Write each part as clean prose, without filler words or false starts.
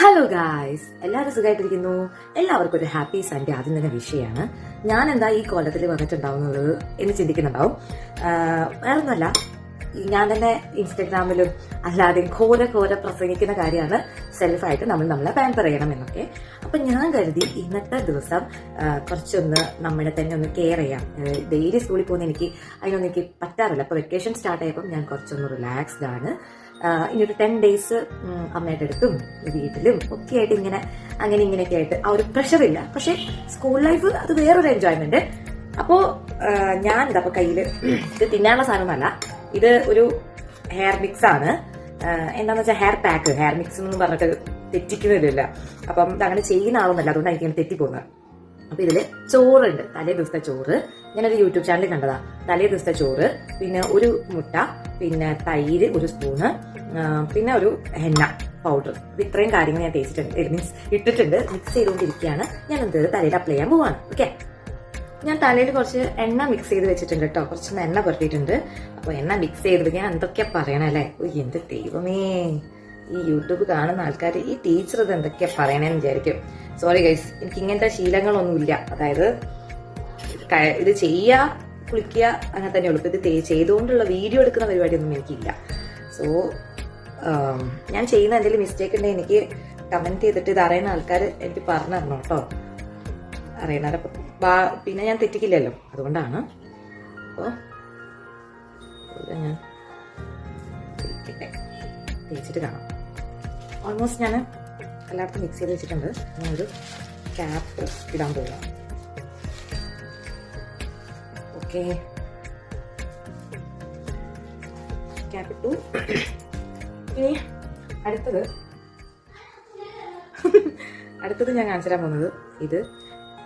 Hello guys, എല്ലാവരും സുഖമായിട്ടിരിക്കുന്നു. എല്ലാവർക്കും ഒരു ഹാപ്പി സൺഡേ ആദ്യം തന്നെ വിഷയമാണ്. ഞാൻ എന്താ ഈ കൊല്ലത്തിൽ വന്നിട്ടുണ്ടാവുന്നത് എന്ന് ചിന്തിക്കുന്നുണ്ടാവും. വേറൊന്നുമല്ല, ഞാൻ തന്നെ ഇൻസ്റ്റഗ്രാമിലും അല്ലാതെ ഘോര പ്രസംഗിക്കുന്ന കാര്യമാണ് സെൽഫായിട്ട് നമ്മളെ പാമ്പർ ചെയ്യണം എന്നൊക്കെ. അപ്പൊ ഞാൻ കരുതി ഇന്നത്തെ ദിവസം കുറച്ചൊന്ന് നമ്മളെ തന്നെ ഒന്ന് കെയർ ചെയ്യാം. ഡെയിലി സ്കൂളിൽ പോകുന്ന അതിനൊന്നും എനിക്ക് പറ്റാറില്ല. അപ്പൊ വെക്കേഷൻ സ്റ്റാർട്ട് ആയപ്പോൾ ഞാൻ കുറച്ചൊന്ന് റിലാക്സ്ഡ് ആണ്. ഇനി ഒരു 10 days അമ്മയുടെ അടുത്തും വീട്ടിലും ഒക്കെ ആയിട്ട് ഇങ്ങനെയൊക്കെ ആയിട്ട് ആ ഒരു പ്രഷറില്ല. പക്ഷെ സ്കൂൾ ലൈഫ് അത് വേറൊരു എൻജോയ്മെന്റ്. അപ്പോ ഞാൻ ഇതപ്പോ കയ്യില് ഇത് തിന്നാനുള്ള സാധനമൊന്നുമല്ല, ഇത് ഒരു ഹെയർ മിക്സ് ആണ്. എന്താന്ന് വെച്ചാൽ ഹെയർ മിക്സ് എന്ന് പറഞ്ഞിട്ട് തെറ്റിക്കുന്നില്ല. അപ്പം ഇത് അങ്ങനെ ചെയ്യുന്ന ആളൊന്നല്ല, അതുകൊണ്ടായിരിക്കും തെറ്റിപ്പോകുന്നത്. അപ്പൊ ഇതില് ചോറുണ്ട്, തലേ ദിവസത്തെ ചോറ്. ഞാനൊരു യൂട്യൂബ് ചാനലിൽ കണ്ടതാ. തലേ ദിവസത്തെ ചോറ്, പിന്നെ ഒരു മുട്ട, പിന്നെ തൈര് ഒരു സ്പൂണ്, പിന്നെ ഒരു ഹെന്ന പൗഡർ. ഇത്രയും കാര്യങ്ങൾ ഞാൻ ഇട്ടിട്ടുണ്ട്. മിക്സ് ചെയ്തുകൊണ്ടിരിക്കുകയാണ്. ഞാൻ എന്ത് തലയിൽ അപ്ലൈ ചെയ്യാൻ പോവാണ്. ഓക്കെ, ഞാൻ തലയിൽ കുറച്ച് എണ്ണ മിക്സ് ചെയ്ത് വെച്ചിട്ടുണ്ട് കേട്ടോ. കുറച്ച് എണ്ണ പുരട്ടിയിട്ടുണ്ട്. അപ്പൊ എണ്ണ മിക്സ് ചെയ്തിട്ട് ഞാൻ എന്തൊക്കെയാ പറയണല്ലേ. എന്ത് ദൈവമേ, ഈ യൂട്യൂബ് കാണുന്ന ആൾക്കാർ ഈ ടീച്ചർ ഇത് എന്തൊക്കെയാ പറയണേന്ന് വിചാരിക്കും. സോറി ഗൈസ്, എനിക്ക് ഇങ്ങനത്തെ ശീലങ്ങളൊന്നുമില്ല. അതായത് ഇത് ചെയ്യുക, കുളിക്കുക, അങ്ങനെ തന്നെ ഉള്ളൂ. ഇത് ചെയ്തുകൊണ്ടുള്ള വീഡിയോ എടുക്കുന്ന പരിപാടിയൊന്നും എനിക്കില്ല. സോ ഞാൻ ചെയ്യുന്ന എന്തെങ്കിലും മിസ്റ്റേക്ക് ഉണ്ടെങ്കിൽ എനിക്ക് കമന്റ് ചെയ്തിട്ട് ഇത് അറിയുന്ന ആൾക്കാർ എനിക്ക് പറഞ്ഞു തരണം കേട്ടോ. അറിയുന്നവരെ പിന്നെ ഞാൻ തെറ്റിക്കില്ലല്ലോ, അതുകൊണ്ടാണ്. അപ്പോൾ ഞാൻ തേച്ചിട്ട് കാണാം. ഓൾമോസ്റ്റ് ഞാൻ എല്ലായിടത്തും മിക്സ് ചെയ്ത് വെച്ചിട്ടുണ്ട്. ഞാൻ ഒരു ക്യാപ്പ് ഇടാൻ പോകാം. ഓക്കെ, ക്യാപ്പ് ഇട്ടു. ഇനി അടുത്തത് ഞാൻ കാണിച്ചു തരാൻ പോകുന്നത് ഇത്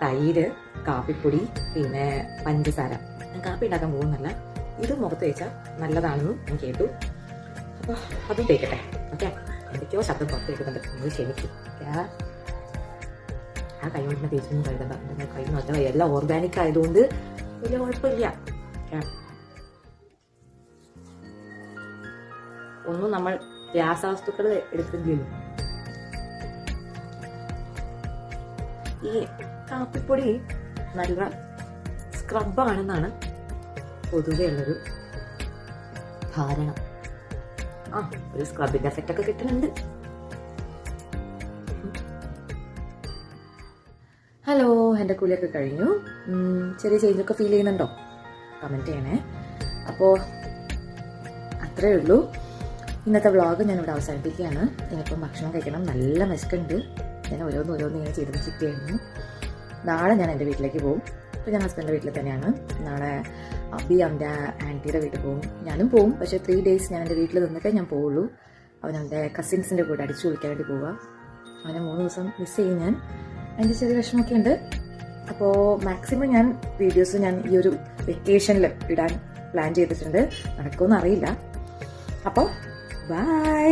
തൈര്, കാപ്പിപ്പൊടി, പിന്നെ പഞ്ചസാര. ഞാൻ കാപ്പി ഉണ്ടാക്കാൻ പോകുന്നല്ല, ഇത് മുഖത്ത് തേച്ചാൽ നല്ലതാണെന്നും ഞാൻ കേട്ടു. അപ്പോൾ അതും തേക്കട്ടെ. ഓക്കെ, എന്തൊക്കെയോ ശബ്ദം പുറത്ത് കേൾക്കുന്നുണ്ട്, നിങ്ങൾ ക്ഷമിക്കും. ആ കൈ കൊണ്ടിനെ തേച്ചൊന്നും കഴുകണ്ട. എൻ്റെ കൈ നല്ല എല്ലാം ഓർഗാനിക് ആയതുകൊണ്ട് വലിയ കുഴപ്പമില്ല. ഒന്നും നമ്മൾ രാസവസ്തുക്കൾ എടുക്കുന്നില്ലല്ലോ. ഈ കാപ്പിപ്പൊടി നല്ല സ്ക്രബാണെന്നാണ് പൊതുവെ ഉള്ളൊരു ധാരണ. ഒരു സ്ക്രബിന്റെ എഫക്റ്റ് ഒക്കെ കിട്ടുന്നുണ്ട്. ഹലോ, എൻ്റെ കൂലിയൊക്കെ കഴിഞ്ഞു. ചെറിയ ചേഞ്ചൊക്കെ ഫീൽ ചെയ്യുന്നുണ്ടോ? കമന്റ് ചെയ്യണേ. അപ്പോൾ അത്രേ ഉള്ളൂ. ഇന്നത്തെ വ്ളോഗ് ഞാനിവിടെ അവസാനിപ്പിക്കുകയാണ്. എനിക്കിപ്പം ഭക്ഷണം കഴിക്കണം, നല്ല വിശക്കുണ്ട്. ഞാൻ ഓരോന്ന് ഇങ്ങനെ ചെയ്ത് വെച്ചിട്ടായിരുന്നു. നാളെ ഞാൻ എൻ്റെ വീട്ടിലേക്ക് പോകും. ഇപ്പോൾ ഞാൻ ഹസ്ബൻഡിൻ്റെ വീട്ടിൽ തന്നെയാണ്. നാളെ അബി അവൻ്റെ ആൻറ്റിയുടെ വീട്ടിൽ പോകും. ഞാനും പോകും, പക്ഷേ 3 days ഞാൻ എൻ്റെ വീട്ടിൽ നിന്നിട്ടേ ഞാൻ പോവുള്ളൂ. അവൻ അവൻ്റെ കസിൻസിൻ്റെ കൂടെ അടിച്ചു വിളിക്കാൻ വേണ്ടി പോവുക. അവനെ 3 ദിവസം മിസ് ചെയ്യും ഞാൻ. അതിൻ്റെ ചെറിയ വിഷമമൊക്കെ ഉണ്ട്. അപ്പോൾ മാക്സിമം ഞാൻ വീഡിയോസ് ഞാൻ ഈ ഒരു വെക്കേഷനിൽ ഇടാൻ പ്ലാൻ ചെയ്തിട്ടുണ്ട്. നടക്കുമെന്ന് അറിയില്ല. അപ്പോൾ ബൈ.